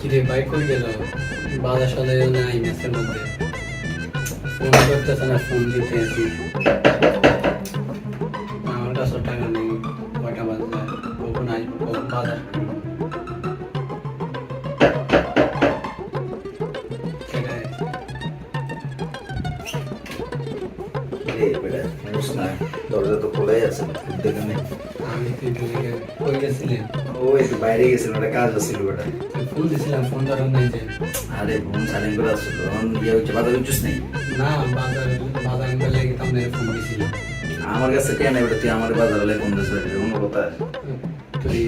কিরে বাইক কই গেল? বাজার সাথে নাই মেসের মধ্যে ফোন করতেছে না, ফোন দিতে আছি। আমার কাছে টাকা নেই, কয়টা বাজে, কখন আসবো, কখন বাজার করবো। সেটাই। দরজা তো খোলাই আছে, দেখে আমি তুই কই গেছিলেন? ও একটু বাইরে গেছিল, একটা কাজ আছিল বেটা। ফোন দিছিলাম, ফোন ধরার নাই যে। আরে ফোন সাইলেন্ট করে আসছিল, তখন ইয়ে হচ্ছে বাধা করছিস নেই। না, বাজার বাজার লেগে তো আপনার ফোন দিছিলাম। আমার কাছে কেন বেটা, তুই আমার বাজারে লাই ফোন দিস বেটা, অন্য কথা। তুই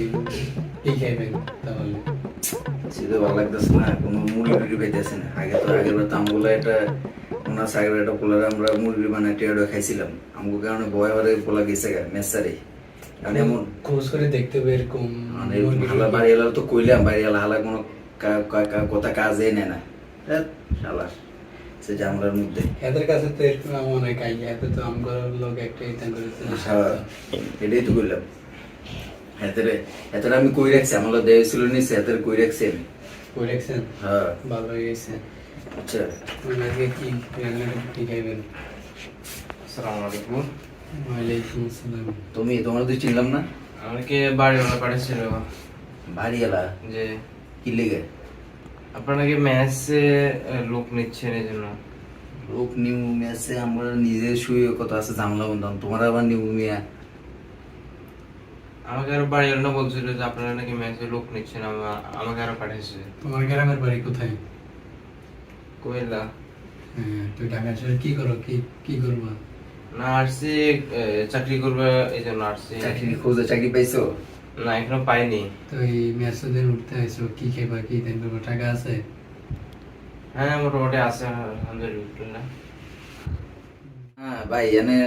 কি খাইবেন তাহলে? সেটা ভালো লাগতেছে না, কোনো মুরগি টুরগি পাইতেছে না। আগের বার তো আমগুলো একটা ওনার সাগরের একটা পোলার আমরা মুরগি বানায় টেয়ারো খাইছিলাম। আমগো কারণে ভয় হরে পোলা গেছে গা মেসারে। কারণ এমন খোঁজ করে দেখতে হবে এরকম। মানে হালা বাড়িওয়ালা তো কইলাম, বাড়িওয়ালা হালা কোনো কথা কাজে নেয় না। শালা সে জামলার মধ্যে এদের কাছে তো এরকম অনেক আইডিয়া, এত তো আমার লোক একটা ইতান করেছে। এটাই তো কইলাম। এতটা আমি কই রাখছি, আমার দেয় ছিল নিচ্ছে, এতের কই রাখছি আমি। কই রাখছেন? হ্যাঁ ভালো হয়ে গেছে। আচ্ছা আজকে কি রান্নাটা কি খাইবেন? আসসালামু আলাইকুম। ওয়ালাইকুম আসসালাম। তোমার তো চিনলাম না। আমাকে বাড়িওয়ালা পাঠিয়েছিল বাড়িওয়ালা যে কি লেগে? আপনারা নাকি ম্যাচে লোক নিচ্ছেন এই জন্য। লোক নিউ মেসে আমরা নিজে শুয়ে কত আছে ঝামেলা বন্ধন, তোমার আবার নিউ মিয়া। আমাকে আরো বাড়িওয়ালা বলছিল যে আপনারা নাকি ম্যাচে লোক নিচ্ছেন, আমাকে আরো পাঠিয়েছে। তোমার গ্রামের বাড়ি কোথায়? কুমিল্লা। হ্যাঁ, তুই ঢাকা শহরে কি করো, কি করবা? না আসছি চাকরি করবে এই জন্য আসছি। চাকরি খোঁজে, চাকরি পাইছো? না এখনো পাইনি। তো এই মেসেজের উঠতে আইসো, কি খাইবা, কি দেন করবো, টাকা আছে? হ্যাঁ মোটামুটি আছে আলহামদুলিল্লাহ। হ্যাঁ ভাই, এনে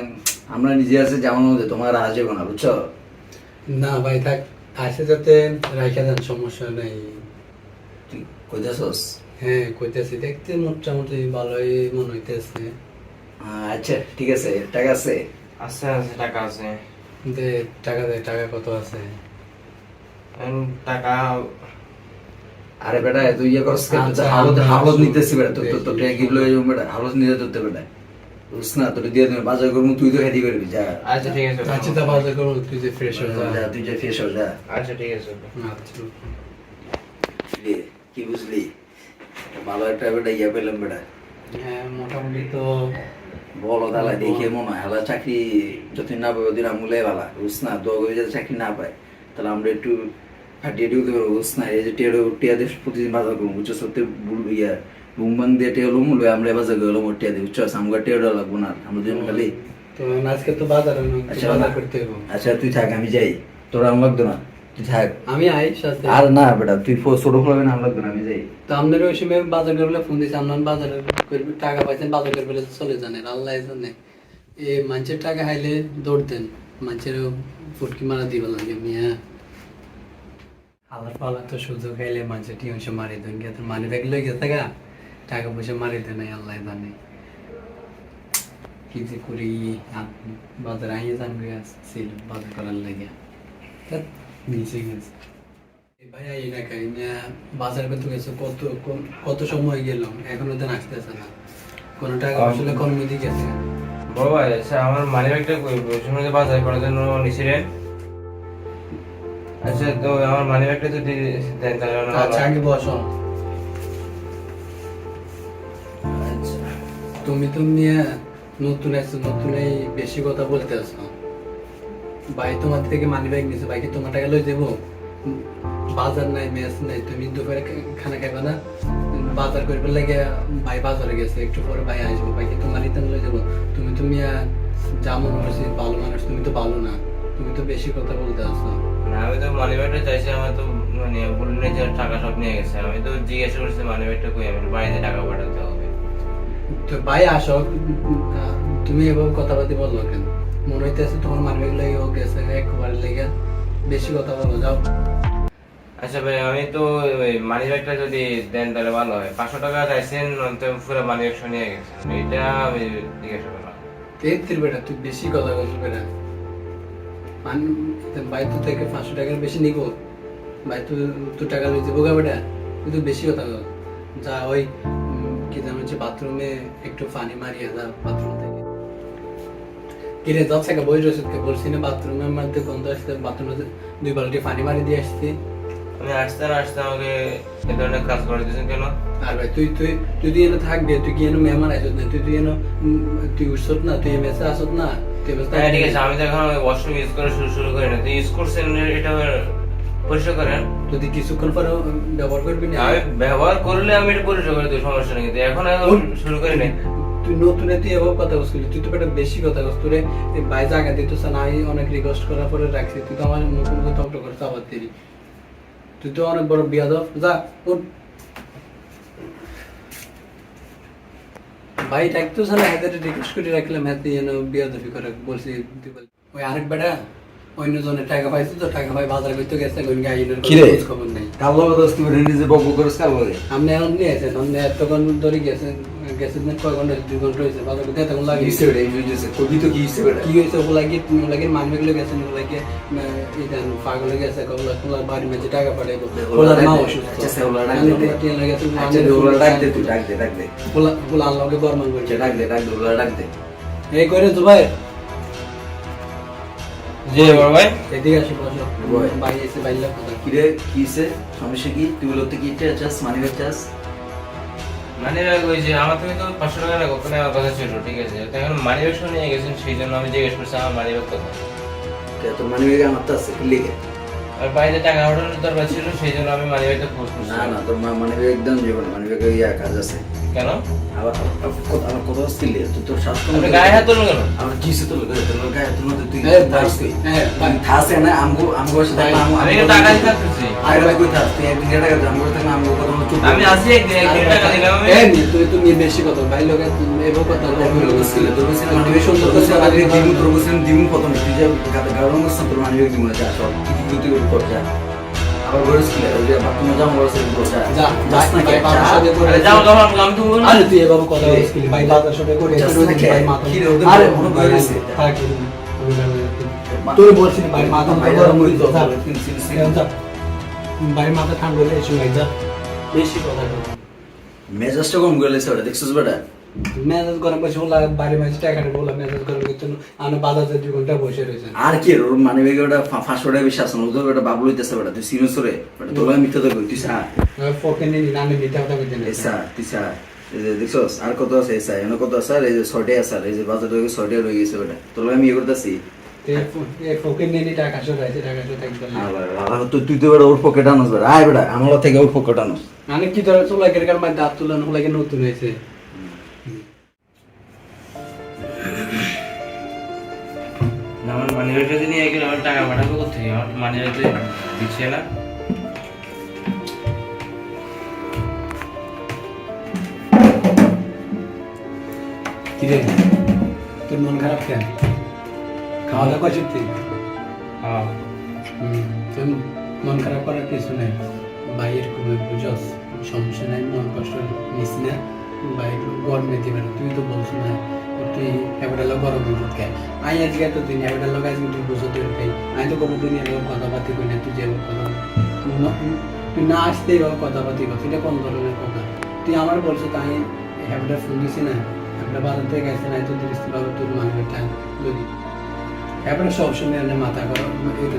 আমরা নিজে আছে যেমন মধ্যে তোমার আসে না, বুঝছো? না ভাই থাক, আসে যাতে রাখা যান, সমস্যা নাই। তুই কইতেছস? হ্যাঁ কইতেছি, দেখতে মোটামুটি ভালোই মনে হইতেছে। আচ্ছা ঠিক আছে, টাকা আছে? আছে আছে টাকা আছে। দে টাকা, দে টাকা কত আছে? টাকা আরে বেটা তুই ইয়ে করস কেন? আচ্ছা, হালত নিতেছি বেটা, তোর তো দেখি, টাকা কি লয়ে যাবো বেটা, হালত নিতে তোরতে বেটা। বুঝছ না, তোর দিয়ে দেবে বাজার করবো, তুই তো হেঁটে করবি, যা। আচ্ছা ঠিক আছে। আচ্ছা তা বাজার করো, তুই যে ফ্রেশ হয়ে যা, যা। তুই যে ফ্রেশ হও, যা। আচ্ছা ঠিক আছে। আচ্ছা কি বুঝলি? ভালো একটা বেটা ইয়ে পেলাম বেটা। হ্যাঁ মোটামুটি তো বলো তাহলে দেখে মনে হয় হালা চাকরি যতদিন না পাবে ওদিন আমগুলো ভালো, বুঝছ না? দোয়া যাতে চাকরি না পায়, তাহলে আমরা একটু ফাটিয়ে টিউতে পারবো, বুঝছ না? এই যে টিয়া দিয়ে প্রতিদিন বাজার করবো, বুঝছো? সত্যি ইয়া বুমবাং দিয়ে টিয়া হলো মূল্য, আমরা বাজার গেলো মোট টিয়া দিয়ে, বুঝছো? আমার টিয়া লাগবো না, আমরা দুজন খালি। তো আজকে তো বাজার আচ্ছা বাজার করতে হবে। আচ্ছা তুই থাক, আমি যাই, তোরা আমার লাগতো না, তুই থাক। আমি আই সাথে। আর না বেটা, তুই ছোট ফোলাবে না, আমার লাগতো না, আমি যাই। তো আপনার ওই সময় বাজার করলে ফোন দিয়েছে, আপনার বাজার করবে, টাকা পাইছেন, বাজার করবে চলে জানেন, আল্লাহ জানে। এ মানুষের টাকা হাইলে দৌড় দেন, মানুষের ফুটকি মারা দিব লাগে মিয়া। আল্লাহ পালা তো সুযোগ খাইলে মানুষের টিউন সে মারি দেন, গিয়ে মানি ব্যাগ লই গেছে গা, টাকা পয়সা মারি দেন, আল্লাহ জানে কি যে করি। বাজার আইয়ে যান ছিল বাজার করার লাগে, নিচে গেছে। ভাইয়া এই না খাই বাজার করতে গেছে, কত সময় গেলাম, এখনো তো আসতেছে না, কোনো টাকা আসলে কম দিকে গেছে। বড় ভাই আচ্ছা আমার মানি ব্যাগটা ওই সময় যে বাজার করার জন্য নিছিলেন, আচ্ছা তো আমার মানি ব্যাগটা যদি দেন তাহলে অনেক ভালো আচ্ছা হয়। আগে বসো। আচ্ছা তুমি তো নিয়ে নতুন আসছো, নতুন এই বেশি কথা বলতে আসো। ভাই তোমার থেকে মানি ব্যাগ নিছে, ভাই কি তোমার টাকা লই দেবো? বাজার নাই, মেস নাই, তুমি দুপুরে খানা খাইবা না? বাজার করবে লাগে ভাই বাজারে গেছে, একটু পরে ভাই আসবো, ভাই কি তোমার ইতান লই যাবো? তুমি যা মনে করছি ভালো মানুষ, তুমি তো ভালো না, তুমি তো বেশি কথা বলতে আসো। না আমি তো মানি ব্যাগটা চাইছি, আমার তো মানে বললেন যে টাকা সব নিয়ে গেছে, আমি তো জিজ্ঞাসা করছি মানি ব্যাগটা কই, আমি বাড়িতে টাকা পাঠাতে হবে। তো ভাই আসো, তুমি এভাবে কথাবার্তা বললো কেন? মনে হইতেছে তোমার মানি ব্যাগ লাগে ও গেছে একবারে লেগে, বেশি কথা বলো, যাও। আচ্ছা ভাই আমি তো ওই মানি ব্যাগটা যদি দেন তাহলে ভালো হয়। 500 টাকা চাইছেন, তো পুরো মানি ব্যাগ নিয়ে গেছেন, এটা আমি জিজ্ঞাসা করলাম। তেত্রিশ বেটা, তুই বেশি কথা বলছো বেটা। ভাই তো থেকে 500 টাকার বেশি নিবো, ভাই তুই টাকা লইছে বোকা বেটা তুই বেশি কথা কর যা ওই কি জানো হচ্ছে বাথরুমে একটু পানি মারিয়ে যা বাথরুম থেকে কিরে যাচ্ছে কা বই রয়েছে বলছি না বাথরুমের মধ্যে গন্ধ আসছে বাথরুমে 2 বালতি পানি মারি দিয়ে আসছি আমি আসতে আমাকে এ ধরনের কাজ করে দিয়েছেন কেন? আর ভাই তুই এনে থাকবি তুই কি এনে মেহমান আসত না তুই এনে তুই উঠছত না তুই মেসে আসত না তুই হ্যাঁ ঠিক আছে, আমি তো এখন ওয়াশরুম ইউজ করে শুরু করি না, তুই ইউজ করছেন এটা পরিষ্কার করেন। যদি কিছুক্ষণ পরে ব্যবহার করবি না আমি ব্যবহার করলে আমি এটা পরিষ্কার করে দিই, সমস্যা নেই, কিন্তু এখন শুরু করি নাই। তুই নতুন তুই এভাবে কথা বলছিলি তুই তো একটা বেশি কথা বলছিস তোরে ভাই জায়গা দিত না আমি অনেক রিকোয়েস্ট করার পরে রাখছি তুই তো আমার নতুন কথা করছিস আবার দেরি তুই তো অনেক বড় বিয়াদব যা উঠ ভাই ডাকতো সালা হাতে রিকোয়েস্ট করে রাখলাম হাতে যেন বিয়াদবি করে বলছি ওই আরেক বেটা অন্য জনের টাকা পাইছে তো টাকা পাই বাজার করতে গেছে কোন গাইনের খবর নাই কালো দস্তি করে নিজে বক করে কাল বলে আপনি এখন নিয়ে আছেন আপনি এতক্ষণ ধরে গেছেন গেছেন না কয় ঘন্টা 2 ঘন্টা হয়েছে বাজার করতে তখন লাগে কিসে রে ইউজেছে কবি তো কি হিসেবে কি হয়েছে ওগুলাকে মানবেগুলো গেছেন ওগুলাকে ইদান পাগলে গেছে ওগুলা বাড়ি মেঝে টাকা পাঠাইবো ওগুলার মা অসুস্থ আচ্ছা ওগুলা ডাক আমি দে টিয়া লাগে তুমি আচ্ছা ওগুলা ডাক দে তুই ডাক দে ওগুলা আল্লাহকে গরমান করছে ডাক দে ওগুলা ডাক দে এই করে তো ভাই জি বড় ভাই, এদিকে আসি বসো ভাই। ভাই এসে বাইলা কথা কিরে কিসে সমস্যা কি তুই বলতে কি চাস মানি ব্যাগ চাস মানে ওই যে আমার থেকে তো 500 টাকা লাগবে ওখানে আমার কথা ছিল, ঠিক আছে, তো এখন মানি ব্যাগ নিয়ে গেছেন, সেই জন্য আমি জিজ্ঞেস করছি আমার মানি ব্যাগ কোথায়। তোর মানি ব্যাগ আমার তো আছে কি লিখে আর বাইরে টাকা ওঠানোর দরকার ছিল, সেই জন্য আমি মানি ব্যাগটা খোঁজ করছি। না তোর মানি ব্যাগ একদম জীবন মানি ব্যাগ ইয়া কাজ আছে কেন আবার আমার কথা আসছিল তুই তোর স্বাস্থ্য আপনি গায়ে হাত তুলুন কেন? আমার কিসে তো লোক তোর গায়ে তোর মধ্যে তুই হ্যাঁ, থাস তুই ভাই। থাসে না আমগো সাথে আমি তো টাকা দিতে থাকতেছি, আরে ভাই কই থাস তুই একদিন টাকা দে আমগো থেকে আমগো কথা মতো চুপ আমি আছি একদিন টাকা দিলাম আমি। এই নি তুমি বেশি কথা ভাই লোকে এভাবে কথা বলবো ছিল তোর বলছিল তুমি মানি ব্যাগ সুন্দর সুন্দর করে করে সারা দিমু তোর বলছিলাম দিমু প্রথমে তুই যে গাতে গাড়ন করছ তোর মানি ব্যাগ দিমু না যা সব তুই কর যা আবার বলছিল ওই যে বাথরুমে যাও বলছিস বসা যা যাস না কি ভাই বাবার সাথে করে আরে যাও যাও আমি তো বলবো না। আরে তুই এভাবে কথা বলছিস ভাই বাবার সাথে করে যাস একটু না কি? ভাই মাথা কি রে, ওদের আরে মনে করে গেছে। থাকি তোর বলছিস ভাই মাথা গরম হয়ে যা ভাই মাথা ঠান্ডা হলে এসে ভাই যা বেশি কথা বল মেজাজটা কম করে লেছে ওটা দেখছিস বেটা মেজাজ গরম বসে বলা বাইরে মাঝে টাকাটা বলা মেজাজ গরম করতে আমি বাজারে 2 ঘন্টা বসে রয়েছে আর কি ওর মানে বেগে ওটা 500 টাকা বেশি আছে না ওদের ওটা বাবু লইতেছে বেটা তুই সিরিয়াস রে বেটা তোলা মিথ্যা তো কইতিস হ্যাঁ ফোকে নিয়ে নামে মিথ্যা কথা কইতে না এসা তিসা এই যে দেখছস আর কত আছে এসা এনে কত আছে আর এই যে 6 টাকা আছে আর এই যে বাজারে 6 টাকা রয়ে গেছে বেটা তোলা আমি ইয়ে করতেছি এই ফোকে নিয়ে টাকা সরাইছে টাকা সরাইছে একদম আবার তুই তো বেটা ওর পকেট আনস বেটা আয় বেটা আমার থেকে ওর পকেট আনস মানে কি ধরে চুলাকের কার মধ্যে দাঁত তুলানো হলাকে নতুন হয়েছে না, আমার মানি ব্যাগটা যদি নিয়ে গেলে আমার টাকা পাঠাবো কোথেকে? আমার মানি ব্যাগ তো দিচ্ছে না। কি রে তোর মন খারাপ কেন খাওয়া দাওয়া করছিস তুই হ্যাঁ তোর মন খারাপ করার কিছু নাই ভাই এরকম বুঝস সমস্যা নাই মন কষ্ট নিস না ভাই গরমে দিবে না তুই তো বলছ না তুই এবার লোক গরম হয়ে খাই আমি আজকে তো দিন এবার লোক আজকে 2 বছর ধরে খাই আমি তো কোনো দিন এরকম কথাবার্তা করি না তুই যে কথা তুই না আসতে এভাবে কথাবার্তা কর সেটা কোন ধরনের কথা তুই আমার বলছো তাই এবার ফোন দিছি না এবার বাজার থেকে গেছে না তো দৃষ্টিভাবে তোর মানবেটা যদি এবার সবসময় এনে মাথা গরম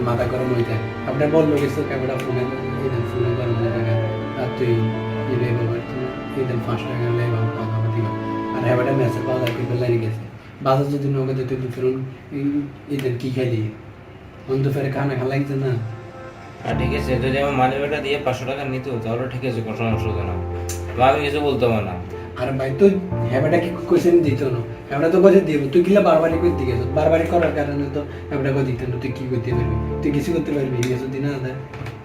মাথা গরম হয়ে যায় আপনার বললো গেছো এবার ফোনে ফোনে গরম হয়ে থাকে আর তুই ইয়ে ব্যাপার এই 5 টাকা লেবা কথাবার্তা কর আর এবার মেসেজ পাওয়া যায় কিন্তু লাইনে গেছে বাজার যদি নগদে তুই দুপুর ঈদের কি খাইলি অন্ত ফেরে খানা খা লাগছে না আর ঠিক আছে, যদি আমার মানি ব্যাগটা দিয়ে 500 টাকা নিত তাহলে ঠিক আছে, কোনো সমস্যা হতো না, বা আমি কিছু বলতাম না। আর ভাই তো হ্যাঁ কি কোশ্চেন দিত না আমরা তো বসে দিব তুই কিলা বারবারই করে দিকে বারবারই করার কারণে তো আমরা করে দিত না তুই কি করতে পারবি তুই কিছু করতে পারবি কিছু দিন না দেয়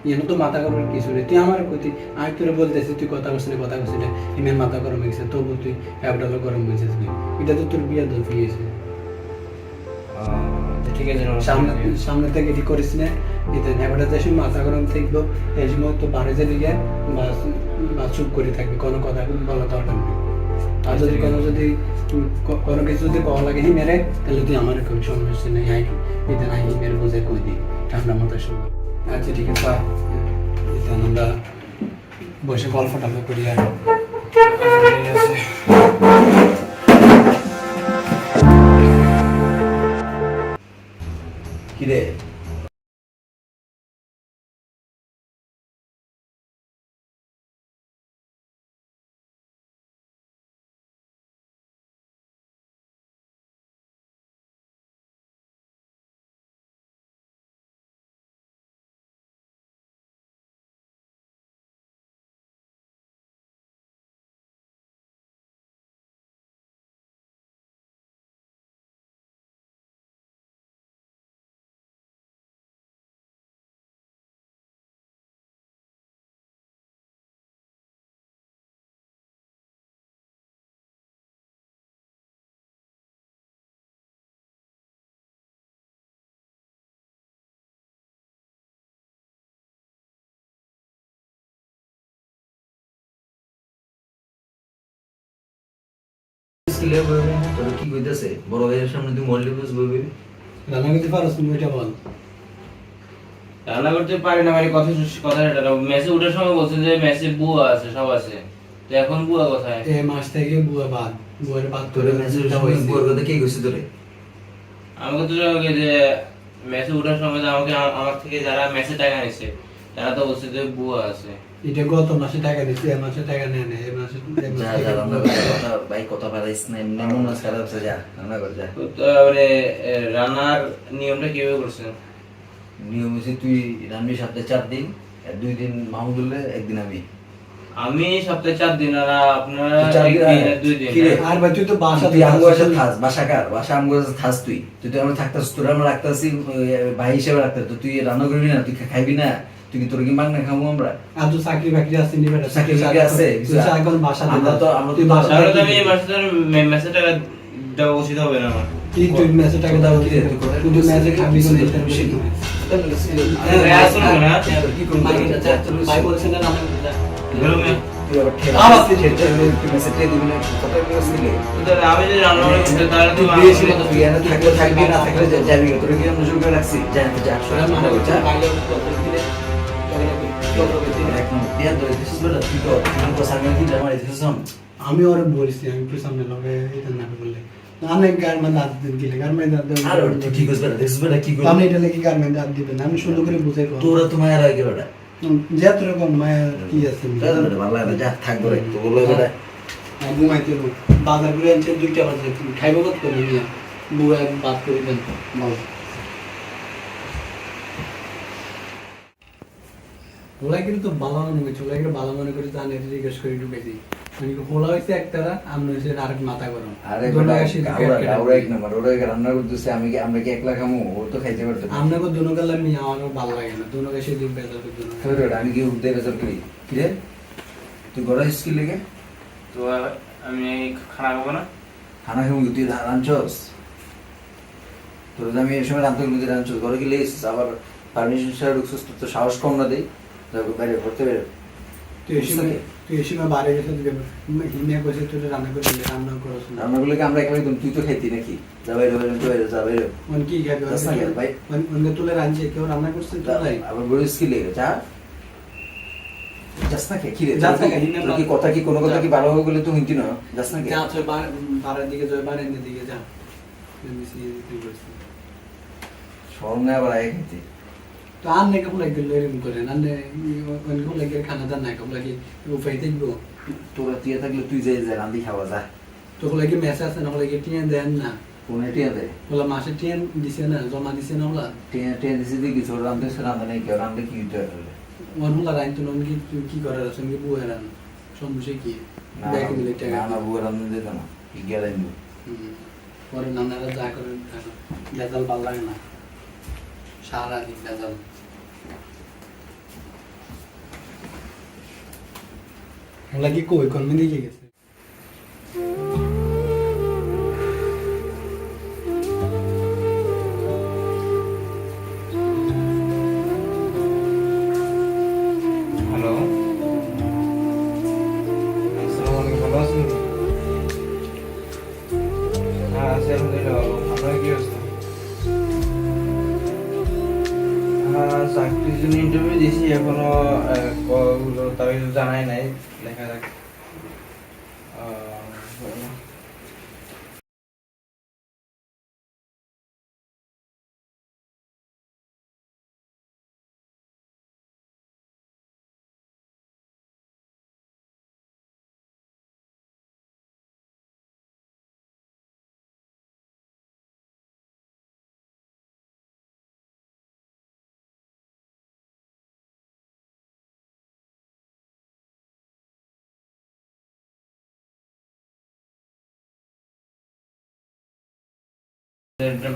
ইয়ে তো মাথা গরমের কিছু নেই তুই আমার প্রতি আমি তোর বলতেছি তুই কথা বলছিস কথা বলছিস ইমের মাথা গরম হয়ে গেছে তবু তুই অ্যাপডালও গরম হয়েছিস এটা তো তোর বিয়া দোষ হয়েছে ঠিক আছে, সামনে থেকে এটি করিস না এটা হ্যাপটা যে সময় মাথা গরম থাকবো এই সময় তো বাড়ি যাবি গিয়ে বা চুপ করে থাকবি কোনো কথা বলা দরকার নেই আর যদি কোনো কিছু যদি কওয়া লাগে মেরে তাহলে তুই আমার খুব সমস্যা নেই আই এটা নাই মেরে বোঝে কই দিই ঠান্ডা মাথায় শুনবো আচ্ছা ঠিক আছে তখন আমরা বসে গল্প টল্প করি আর ঠিক আছে। কি রে স্কিলে বলবি তোর কি কইতাছে বড় ভাইয়ের সামনে তুই মরলি বুঝ বলবি রান্না করতে পারো তুমি এটা বল। রান্না করতে পারি না মানে কথা কথা মেসে উঠার সময় বলছেন যে মেসে বুয়া আছে সব আছে, তো এখন বুয়া কোথায়? এই মাস থেকে বুয়া বাদ, বুয়ার বাদ তোর মেসেজ বড় কথা কি কইছিস তোরে? আমাকে তো জানাবে যে মেসে উঠার সময় যে আমাকে আমার থেকে যারা মেসে টাকা নিছে তারা তো বলছে যে বুয়া আছে। এটা গত মাসে টাকা দিচ্ছে, এই মাসে টাকা নেয় না, এই মাসে যা যা রান্না কর কথা ভাই কথা পারাইস না এমনি মন খারাপ হচ্ছে যা রান্না কর যা। তো তারপরে রান্নার নিয়মটা কিভাবে করছেন? নিয়ম হচ্ছে তুই রান্নি সপ্তাহে 4 দিন, 2 দিন মাহমুদুল্লাহ, 1 দিন আমি সপ্তাহে 4 দিন আর আপনারা তুই 4 দিন 2 দিন। কি রে? আর ভাই তুই তো বাসা তুই আমগো বাসা থাস, বাসা কার বাসা আমগো বাসা থাস, তুই তুই তো আমরা থাকতাস, তোরা আমরা রাখতাছি ভাই হিসেবে রাখতাস, তো তুই রান্না করবি না, তুই খাইবি না, তুই কি তোর কি মাগনা খাবো আমরা? আর তো চাকরি বাকরি আছে নি বেটা, চাকরি বাকরি আছে, তুই এখন বাসা আমরা তো তুই বাসা তাহলে তো আমি এই মাসে তো মেসে টাকা দেওয়া উচিত হবে না আমার। কি তুই মেসে টাকা দাও কি রে? তুই তো মেসে খাবি কোন দিন বেশি কি করবি? ভাই বলছেন না রান্না করতে বেরো মে। তুই আবার ঠেলা আবার তুই মেসেজ দিবি না, কথা বলছিলি আমি যদি রান্না করতে তাহলে তো তুই বেশি কথা তুই এনে থাকলে থাকবি, না থাকলে যাবি, তোর কি আমরা জোর করে রাখছি যা যা মানে যা বাইরে কত দিলে এক নম্বর দিয়া ধরে দিছিস বেটা, তুই তো আমাকে সামনে কি জামা দিছিস? আমি ওরে বলছি আমি একটু সামনে লগে এটা না বললে অনেক গার্মেন্ট আদ দিন গেলে গার্মেন্ট আদ দেব আর তুই ঠিক আছে বেটা, দেখছিস বেটা কি করে আমি এটা লাগি গার্মেন্ট আদ দিবেন আমি সুন্দর করে বুঝাই কো তোরা তো মায়ের আগে বেটা, যে তোর কোন মায়া কি আছে যা বেটা ভালো লাগে যা থাক করে তো বললো বেটা আমি ঘুমাইতে গো বাজার করে আনছে 2টা বাজে খাইবো কত করে নিয়া বুয়া বাদ করে দেন বল ওলা কিন্তু ভালো মনে করছে, ওলা কিন্তু ভালো মনে করে জানে জিজ্ঞেস করে ঢুকেছি মানে হোলা হয়েছে একটারা আমি হয়েছে আরেক মাথা গরম আরে বেটা গাওরা গাওরা এক নম্বর ওরা রান্না করতেছে, আমি কি আমরা কি একলা খামু? ও তো খাইতে পারতো না। আপনাকে দুনো গেলে আমি আমারও ভালো লাগে না দুনো গেছে দিন বেজার দুনো তোর বেটা আমি কি উঠতে বেজার করি কি রে? তুই গড়া স্কিল লেগে তো আমি খানা খাবো না। খানা খাবো তুই রাঁধছস? তোর আমি এই সময় রাঁধতে গেলে রাঁধছস, ঘরে গেলে আবার পারমিশন ছাড়া ঢুকছস, তোর তো সাহস কম না দেই, বাইরে ঘরতে বেরো। তুই এই সময় বাইরে গেছে হিনে কইছে তুই রান্না করে দিলে রান্না করছ না রান্নাগুলোকে আমরা এখানে তুই তো খাইতি নাকি? যা বাইরে বাইরে তো বাইরে যা বাইরে মানে কি খাবে যাস না কেন ভাই? মানে তুলে রাঁধছে কেউ রান্না করছে তো নাই আবার বড় স্কিল লেগে যা যাস না কি রে? যাস না কেন? তোর কি কথা কি কোনো কথা কি ভালো হবে বলে তো হিন্দি না যাস না যা তুই বাড়ির দিকে যাই বাড়ির দিকে যা মিশি তুই করছিস শরম না আবার আয় খাইতে তো আর নাকি বলে গেল এরকম করে না মানে বলে গেল খানা দান না বলে কি উপায় দেখবো তোরা টিয়া থাকলে তুই যাই যা রান্দি খাওয়া যা তো বলে কি মেসেজ আছে না বলে কি টিয়া দেন না কোন টিয়া দে বলে মাসে টিয়া দিছে না জমা দিছে না বলা টিয়া টিয়া দিছি দেখি তোর রান্ধতে সে রান্ধা নেই কেউ রান্ধতে কি হইতে হবে মন হলা রাইন তো নন কি করার আছে কি বুয়া রান সমস্যা কি না ব্যাগ মিলে টাকা না বুয়া রান্ধতে দিত না কি গেলাই নি পরে নানারা যা করে বেজাল ভাল লাগে না সারা দিন বেজাল ওলা কি কই কোন মিলে গেছে হ্যালো, আসসালামু আলাইকুম, ভালো আছেন? হ্যাঁ আছি আলহামদুলিল্লাহ ভালো। আপনার কি অবস্থা? চাকরির জন্য ইন্টারভিউ দিয়েছি, এখনো কগুলো তার কিছু জানাই নাই, দেখা যাক।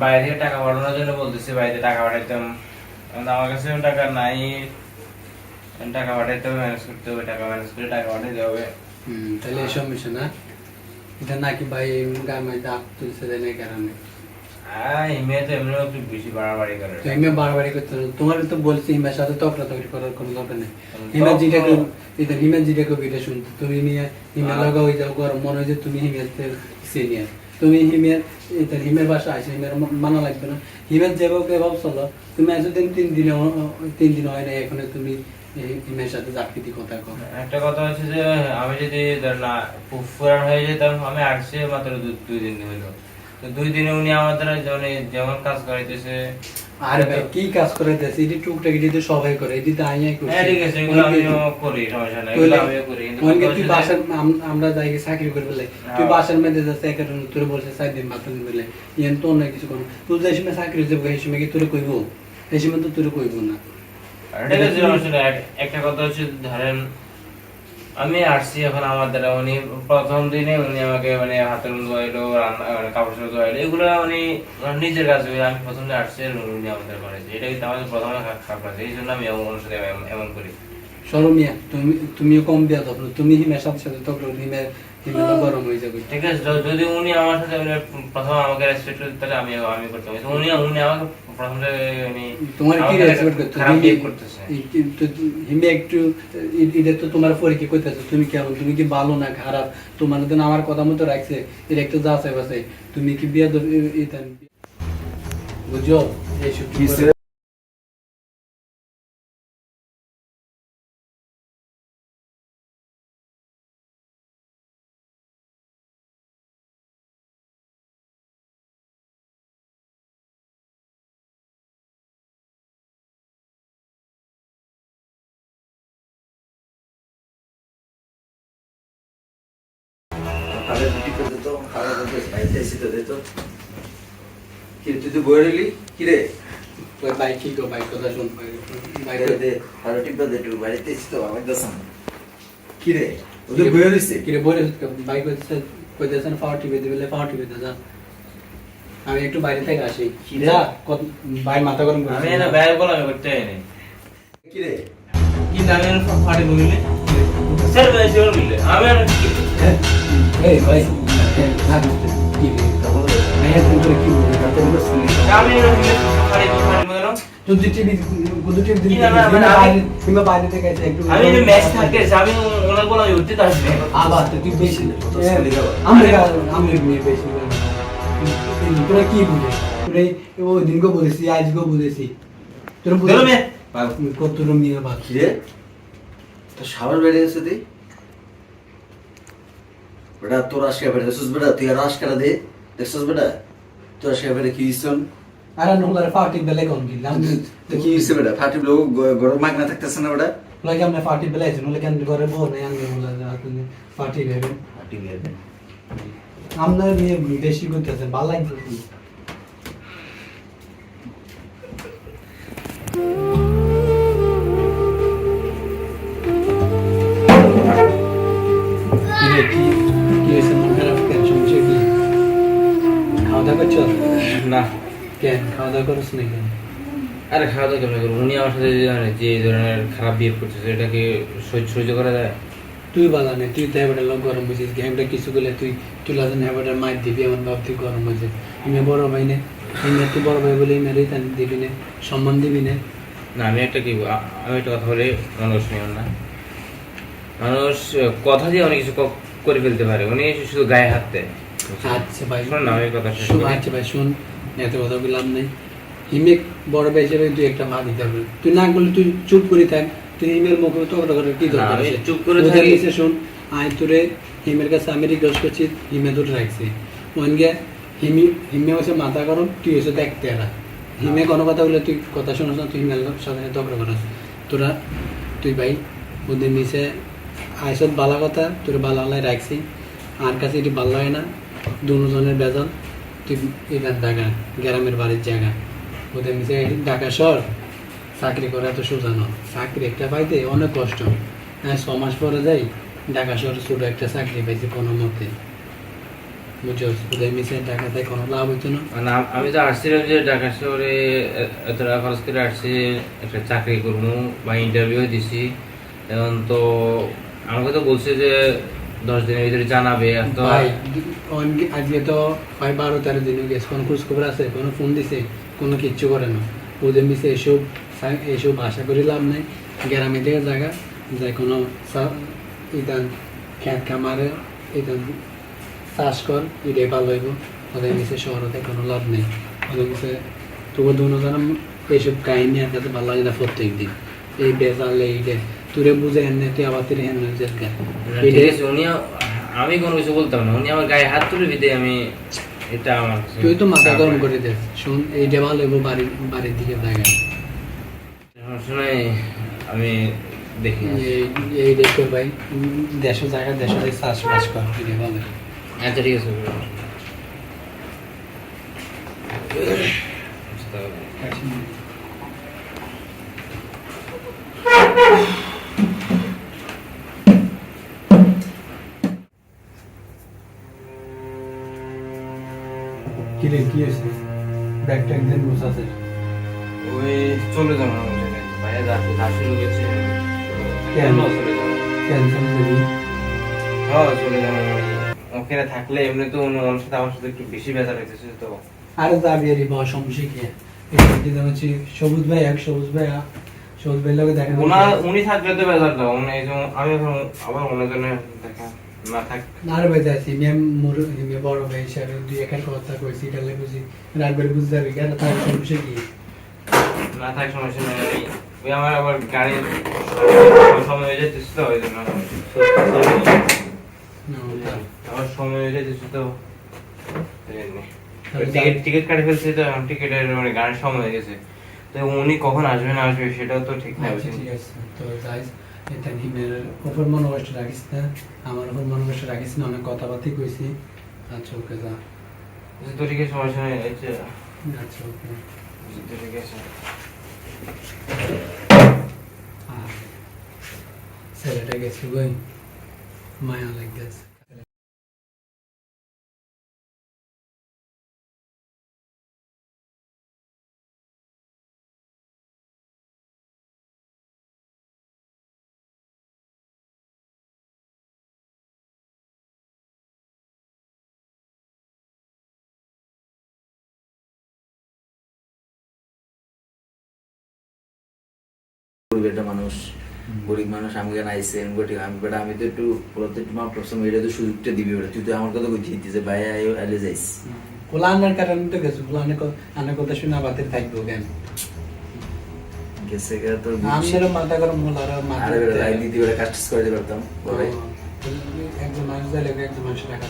বাইরে থেকে টাকা পাঠানোর জন্য বলতেছি, বাইরে টাকা পাঠাইতাম, আমার কাছে টাকা নাই, টাকা পাঠাইতে হবে, ম্যানেজ করতে হবে, টাকা ম্যানেজ করে টাকা পাঠাইতে হবে। তাহলে এই সমস্যা না, এটা নাকি ভাই গ্রামে দাঁত তুলছে দেয় না কারণে ইমেল তো এমনিও একটু বেশি বাড়াবাড়ি করে। তো হিমে বাড়াবাড়ি করতে হবে, তোমার তো বলছি হিমের সাথে তকরাতকরি করার কোনো দরকার নেই। হিমের যেটা এটা হিমের যেটা কবি এটা শুনতে তুমি নিয়ে হিমের লগা হয়ে যাও গরম মনে হয় যে তুমি হিমের সিনিয়র, তুমি হিমের এটা হিমের বাসা আছে, হিমের মানা লাগবে না। হিমের যেভাবে ভাবছিল তুমি আজ দিন 3 দিন হয় না, এখন তুমি হিমের সাথে চাকরিতে কথা কো। একটা কথা হচ্ছে যে আমি যদি না পুরান হয়ে যেতাম, আমি আসছি মাত্র 2 দিন হইলো, তো 2 দিনে উনি আমাদের যেমন কাজ করাইতেছে। আর ভাই কি কাজ করাইতেছে, এটি টুকটাক এটি তো সবাই করে, এটি তো আইয়াই করছে। হ্যাঁ ঠিক আছে, এগুলো আমিও করি, সমস্যা নাই, এগুলো আমিও করি। কিন্তু অনেকে কথা তুই হচ্ছে বাসার আমরা যাই চাকরি করে বলে তুই বাসার মধ্যে যাচ্ছে একাডেম তোর বলছে 4 দিন বাতিল বলে ইয়ান তো অন্য কিছু কোনো তুই যে সময় চাকরি যাবো এই সময় কি তোর কইবো, এই সময় তো তোর কইবো না। ঠিক আছে, সমস্যা নাই। একটা কথা হচ্ছে ধরেন আমি আসছি এখন, আমার দ্বারা উনি প্রথম দিনে উনি আমাকে হাতের ধোয়াইলো, রান্না কাপড় চোপড় ধোয়াইলো, এগুলো উনি নিজের কাজ করে। আমি প্রথম দিন আসছি উনি আমাদের করেছে, এটা কিন্তু আমাদের প্রথমে খারাপ লাগছে, এই জন্য আমি ওনার সাথে এমন করি। শরমিয়া তুমিও কম বিয়া তখন তুমি হিমের সাথে সাথে তখন হিমের গরম হয়ে যাবে। ঠিক আছে, যদি উনি আমার সাথে প্রথম আমাকে রেসপেক্ট করতে, তাহলে আমি করতাম। উনি আমাকে প্রথম তোমার কি রেসপেক্ট করতে খারাপ বিহেভ করতেছে। হিমে একটু এটা তো তোমার পরীক্ষা করতেছে, তুমি কেমন, তুমি কি ভালো না খারাপ, তোমার জন্য আমার কথা মতো রাখছে, এটা একটু যাচাই বাছাই। তুমি কি বিয়া বুঝছো এইসব খাবার রুটি করে দিত, খাবার বাইরে এসে তো দিত। কি তুই তো বই রইলি কি রে? বাইক কি গো, বাইক কথা শুন, বাইরে দে আর টিপা দে একটু, বাড়িতে এসে তো আমার দশম কি রে ওদের বই রইছে কি রে বলে বাইক কইতেছেন পাওয়ার টিভি দিলে পাওয়ার টিভি যা, আমি একটু বাইরে থেকে আসি যা ভাই মাথা গরম করে আমি না ব্যয় বলা আমি করতে নাই কি রে কি দামের ফাড়ি বললে স্যার ভাই জোর বললে আমি আর এই ভাই কি রে তখন আমি তুমি কি বলছিস তাতে বলে শুনি আমি আর ফাড়ি বললাম যদি টিভি দিন কিংবা বাইরে থেকে এসে একটু আমি ম্যাচ থাকতে আমি ওনার বলা উঠতে আসবে আবার তুই বেশি আমি নিয়ে বেশি তোরা কি বুঝে তোরা ওই দিনকে বলেছি আজকেও বলেছি তোরা বুঝে কত নিয়ে ভাব কি রে তো সাবার বেড়ে গেছে তুই বেটা, তোর আজকে বেড়ে দেখছিস বেটা, তুই আর আজকে দে দেখছিস বেটা, তোর আজকে বেড়ে কি হইছন? আরে নহলারে পার্টি বেলে কোন গিলাম তো কি হইছে বেটা? ফাটি লোক গরম মাগনা থাকতেছে না বেটা? লাগে আমরা পার্টি বেলে আইছি নহলে কেন ঘরে বউ নাই আমি নহলা আপনি পার্টি ভেবেন ফাটি বেড়ে আমরা নিয়ে বেশি করতেছেন ভালো লাগছে খাওয়া দাওয়া করছো না কেন খাওয়া দাওয়া করছ না কেন আরে খাওয়া দাওয়া কেমন করবো? উনি আমার সাথে যে ধরনের খারাপ বিহেভ করতেছে এটাকে সহ্য করা যায়? তুই বাধা নেই, তুই তো এবারে লোক গরম হয়েছিস, গেমটা কিছু করলে তুই চলে আসেন এবারে মার দিবি, আমার বাপ তুই গরম হয়েছে। ইমে বড় ভাই নে, ইমে তুই বড় ভাই বলে ইমে রিটার্ন দিবি না, সম্মান দিবি না। না আমি একটা কথা বলে মানুষ নিও না, মানুষ কথা দিয়ে অনেক কিছু করে ফেলতে পারে, উনি শুধু গায়ে হাত দেয়। আচ্ছা ভাই শোন না, আমি কথা শেষ শুন, করি। আচ্ছা ভাই শুন, এত কথা বললাম নেই, হিমে বড় ভাই হিসেবে তুই একটা মা দিতে হবে, তুই না করলে তুই চুপ করে থাক, তুই হিমের মুখে তো করে কি দরকার আমি আছে? চুপ করে ওদের থাকি। নিচে শোন, আয় তোরে হিমের কাছে আমি রিকোয়েস্ট করছি, হিমে তোর রাখছি ওন গে হিমে হচ্ছে মাথা গরম, তুই হচ্ছে দেখতে এরা হিমে কোনো কথা বলে তুই কথা শোনাস না, তুই হিমের সাথে ঝগড়া করাস তোরা, তুই ভাই ওদের নিচে আইসত বালা কথা তোর বালা আলাই রাখছি, আর কাছে এটি ভালো লাগে না, দুজনের বেতন তুই এখান ঢাকা গ্রামের বাড়ির জায়গা ওদের নিচে ঢাকা শহর চাকরি করা এত সোজা নয়, চাকরি একটা পাইতে অনেক কষ্ট। হ্যাঁ 6 মাস পরে যাই ঢাকা শহরে ছোটো একটা চাকরি পাইছি কোনো মতে, বুঝছো? ওদের নিচে ঢাকাতে কোনো লাভ হইতো না। মানে আমি তো আসছিলাম যে ঢাকা শহরে এত টাকা খরচ করে আসছি একটা চাকরি করবো বা ইন্টারভিউ দিছি, এখন তো আমাকে তো বলছে যে 10 দিনের ভিতরে জানাবে। তো ভাই আজকে তো 12-13 দিন হয়ে গেছে, কোনো খোঁজ খবর আছে, কোনো ফোন দিছে, কোনো কিচ্ছু করে না। ওদের মিশে এসব আশা করি লাভ নাই, গ্রামে থেকে জায়গা যাই কোনো ইদান খেত খামারে ইদান চাষ কর, এটাই ভালো হইব। ওদের মিশে শহরতে কোনো লাভ নেই, ওদের মিশে তবু দুজন এইসব কাহিনী আর কাছে ভালো লাগে না। প্রত্যেক দিন এই বেজালে এইটা তুরে বুঝে হেন তুই আবার তুই হেন ঠিক আছে, উনি আমি কোনো কিছু বলতাম না, উনি আমার গায়ে হাত তুলে দিতে আমি এটা আমার তুই তো মাথা গরম করে দে, শুন এইটা ভালো হইব বাড়ির দিকে জায়গা সমস্যা নাই, আমি দেখি। এই দেখো ভাই দেশ জায়গা দেশে চাষবাস কর, এটা ভালো। আচ্ছা ঠিক আছে। কি রে কি হয়েছে? ব্যাগটা একদিন বসাতে ওই চলে যাবো না ভাইয়া, যাচ্ছে যাচ্ছে গেছে। কেন? চলে যাবো? ক্যান্সেল করি। হ্যাঁ চলে যাবো। ওখানে থাকলে এমনি তো অন্য মানুষের সাথে আমার সাথে একটু বেশি বেজার হইতেছে তো। আরে যাবি আরে বাবা, সমস্যা কি? এটা হচ্ছে সবুজ ভাই লোকে দেখা উনি থাকলে তো বেজার দাও, উনি এই যে আমি এখন আবার অন্যজনের দেখা না থাক। আর ভাই যাচ্ছি মেয়ে বড় ভাই হিসাবে দুই একার কথা কইছি, এটা বুঝি রাখবে বুঝতে যাবি কেন? তার সমস্যা কি? না থাক সমস্যা নেই, ওই আমার আবার গাড়ির সময় হয়ে যাচ্ছে তো, ওই জন্য আমার সময় হয়ে যাচ্ছে তো, টিকিট কাটে ফেলছি তো, টিকিটের মানে গাড়ির সময় হয়ে গেছে তো, উনি কখন আসবে না আসবে সেটাও তো ঠিক নাই। আচ্ছা, ঠিক আছে তো যাই, এটা হিমের উপর মনোকষ্ট রাখিস না, আমার উপর মনোকষ্ট রাখিস না, অনেক কথাবার্তা কইছি। আচ্ছা ওকে যা। তো ঠিক আছে সমস্যা নেই। আচ্ছা ওকে তো ঠিক আছে। ছেলেটা গেছে বই মায়া লাগতেছে। একটা মানুষ গরিব মানুষ আমাকে নাইছে আমি তো একটু বলতে একটু প্রশ্ন এটা তো সুযোগটা দিবি, তুই তো আমার কথা কইতে যে ভাই আইলে যাইস কোলা আনার কারণে তো গেছো, কোলা আনার কথা শুনে বাতের থাকবো কেন? গেছে গা তোর আমাদেরও মাথা গরম হলো, আর মাথা আরে লাইন দিতে ওরা কাজ করে দিতে পারতাম পরে। একজন মানুষ দিলে একজন মানুষ রাখা।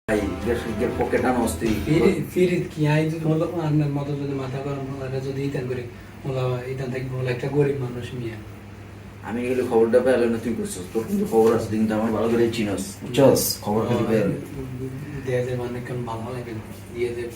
ভাই পকেটটা নষ্ট ফিরিত কি আই যদি হলো আপনার মতো যদি মাথা গরম হলো, এটা যদি ইতান করে হলো ইতান থাকবে হলো একটা গরিব মানুষ মিয়া। আমি গেলে খবরটা পেলে না, তুই করছিস তোর কিন্তু খবর আছে, কিন্তু আমার ভালো করে চিনস বুঝছস খবরটা দিবে দেয়া যায় মানে কেন ভালো লাগে দিয়ে দেব